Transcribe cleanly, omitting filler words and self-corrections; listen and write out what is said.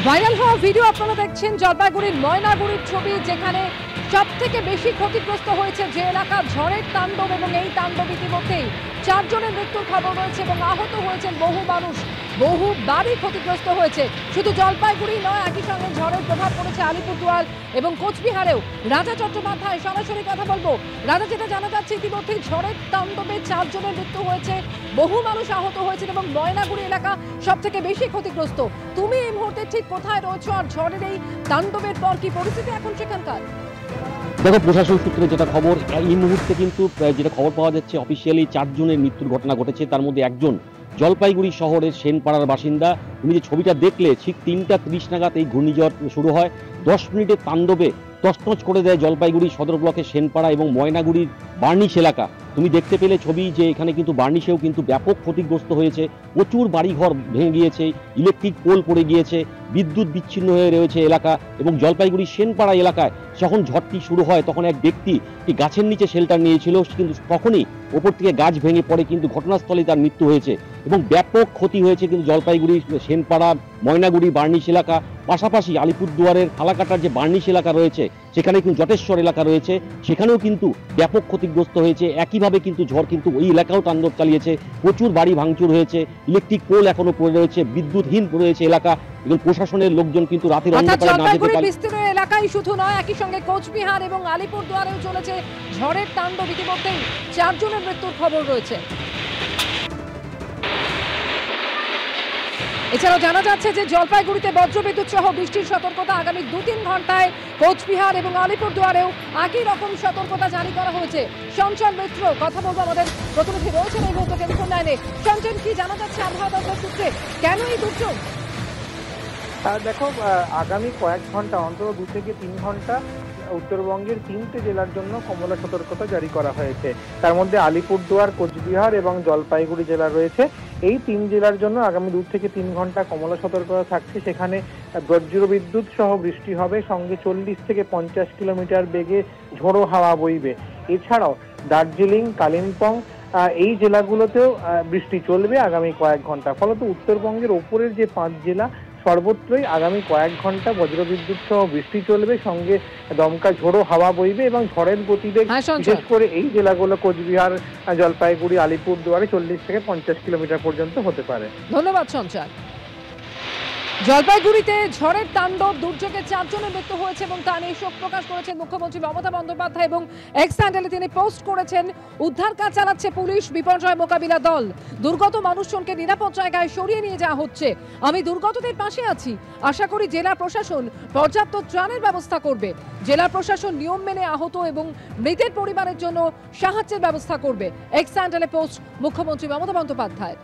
Viral হওয়া video আপনারা দেখছেন জলপাইগুড়ির ময়নাগুড়ির ছবি, যেখানে সব থেকে বেশি ক্ষতিগ্রস্ত হয়েছে যে এলাকা ঝড়ের তাণ্ডব, এবং এই তাণ্ডব ইতিমধ্যেই 4 জনের মৃত্যুর খবর রয়েছে এবং আহত হয়েছেন বহু মানুষ, বহু বাড়ি ক্ষতিগ্রস্ত হয়েছে। শুধু জলপাইগুড়ি নয়, একই সঙ্গে ঝড়ের প্রভাব পড়েছে আলিপুরদুয়ার এবং কোচবিহারেও। রাজা চট্টোপাধ্যায়, সরাসরি কথা বলবো। রাজা, যেটা জানা যাচ্ছে ইতিমধ্যেই ঝড়ের তাণ্ডবে 4 জনের মৃত্যু হয়েছে, বহু মানুষ আহত হয়েছেন এবং ময়নাগুড়ি এলাকা সব থেকে বেশি ক্ষতিগ্রস্ত। তুমি এই মুহূর্তে ঠিক কোথায় রয়েছো, আর ঝড়ের এই তাণ্ডবের পর কি পরিস্থিতি এখন সেখানকার? দেখো, প্রশাসন সূত্রে যেটা খবর, এই মুহূর্তে কিন্তু যেটা খবর পাওয়া যাচ্ছে, অফিসিয়ালি 4 জনের মৃত্যুর ঘটনা ঘটেছে। তার মধ্যে একজন জলপাইগুড়ি শহরের সেনপাড়ার বাসিন্দা। তুমি যে ছবিটা দেখলে, ঠিক 3:30 নাগাদ এই ঘূর্ণিঝড় শুরু হয়। 10 মিনিটের তাণ্ডবে তছনছ করে দেয় জলপাইগুড়ি সদর ব্লকের সেনপাড়া এবং ময়নাগুড়ির বার্নিশ এলাকা। তুমি দেখতে পেলে ছবি যে এখানে কিন্তু বার্নিশেও কিন্তু ব্যাপক ক্ষতিগ্রস্ত হয়েছে। প্রচুর বাড়িঘর ভেঙে গিয়েছে, ইলেকট্রিক পোল পড়ে গিয়েছে, বিদ্যুৎ বিচ্ছিন্ন হয়ে রয়েছে এলাকা। এবং জলপাইগুড়ির সেনপাড়া এলাকায় যখন ঝড়টি শুরু হয়, তখন এক ব্যক্তি গাছের নিচে শেল্টার নিয়েছিল, কিন্তু তখনই ওপর থেকে গাছ ভেঙে পড়ে কিন্তু ঘটনাস্থলে তার মৃত্যু হয়েছে এবং ব্যাপক ক্ষতি হয়েছে কিন্তু জলপাইগুড়ি সেনপাড়া, ময়নাগুড়ি, বার্নিশ এলাকা, পাশাপাশি আলিপুরদুয়ারের ফালাকাটার যে বার্নিশ এলাকা রয়েছে, সেখানে কিন্তু জটেশ্বর এলাকা রয়েছে, সেখানেও কিন্তু ব্যাপক ক্ষতিগ্রস্ত হয়েছে। একইভাবে কিন্তু ঝড় কিন্তু ওই এলাকাও তাণ্ডব চালিয়েছে। প্রচুর বাড়ি ভাঙচুর হয়েছে, ইলেকট্রিক পোল এখনো পড়ে রয়েছে, বিদ্যুৎহীন পড়ে রয়েছে এলাকা এবং প্রশাসনের লোকজন কিন্তু রাতের অন্ধকারে না যেতে পারে। বিস্তীর্ণ এলাকায় শুধু নয়, একই সঙ্গে কোচবিহার এবং আলিপুরদুয়ারেও চলেছে ঝড়ের তাণ্ডব। ইতিমধ্যেই 4 জনের মৃত্যুর খবর রয়েছে। এছাড়াও জানা যাচ্ছে যে জলপাইগুড়িতে বজ্রবিদ্যুৎ সহ বৃষ্টির সতর্কতা আগামী 2-3 ঘন্টায় কোচবিহার এবং আলিপুরদুয়ারেও একই রকম সতর্কতা জারি করা হয়েছে। চঞ্চল মিত্র, কথা বলবো, আমাদের প্রতিনিধি রয়েছেন এই মুহূর্তে টেলিফোন লাইনে। চঞ্চল, কি জানা যাচ্ছে আবহাওয়া দপ্তর সূত্রে, কেন এই দুর্যোগ? দেখো, আগামী কয়েক ঘন্টা, অন্তত 2 থেকে 3 ঘন্টা উত্তরবঙ্গের 3টে জেলার জন্য কমলা সতর্কতা জারি করা হয়েছে। তার মধ্যে আলিপুরদুয়ার, কোচবিহার এবং জলপাইগুড়ি জেলা রয়েছে। এই 3 জেলার জন্য আগামী 2 থেকে 3 ঘন্টা কমলা সতর্কতা থাকছে। সেখানে বজ্রবিদ্যুৎ সহ বৃষ্টি হবে, সঙ্গে 40 থেকে 50 কিলোমিটার বেগে ঝোড়ো হাওয়া বইবে। এছাড়াও দার্জিলিং, কালিম্পং এই জেলাগুলোতেও বৃষ্টি চলবে আগামী কয়েক ঘন্টা। ফলত উত্তরবঙ্গের ওপরের যে 5 জেলা, সর্বত্রই আগামী কয়েক ঘন্টা বজ্রবিদ্যুৎ সহ বৃষ্টি চলবে, সঙ্গে দমকা ঝোড়ো হাওয়া বইবে এবং ঝড়ের গতিবেগ বিশেষ করে এই জেলাগুলো কোচবিহার, জলপাইগুড়ি, আলিপুরদুয়ারে 40 থেকে 50 কিলোমিটার পর্যন্ত হতে পারে। ধন্যবাদ সঞ্চার। জলপাইগুড়িতে ঝড়ের তাণ্ডব, দুর্যোগে 4 জনের মৃত্যু হয়েছে এবং তা নিয়ে শোক প্রকাশ করেছেন মুখ্যমন্ত্রী মমতা বন্দ্যোপাধ্যায় এবং এক্স হ্যান্ডেলে তিনি পোস্ট করেছেন, উদ্ধার কাজ চালাচ্ছে পুলিশ, বিপর্যয় মোকাবিলা দল, দুর্গত মানুষজনকে নিরাপদ জায়গায় সরিয়ে নিয়ে যাওয়া হচ্ছে। আমি দুর্গতদের পাশে আছি। আশা করি জেলা প্রশাসন পর্যাপ্ত ত্রাণের ব্যবস্থা করবে। জেলা প্রশাসন নিয়ম মেনে আহত এবং মৃতের পরিবারের জন্য সাহায্যের ব্যবস্থা করবে। এক্স হ্যান্ডেলে পোস্ট মুখ্যমন্ত্রী মমতা বন্দ্যোপাধ্যায়।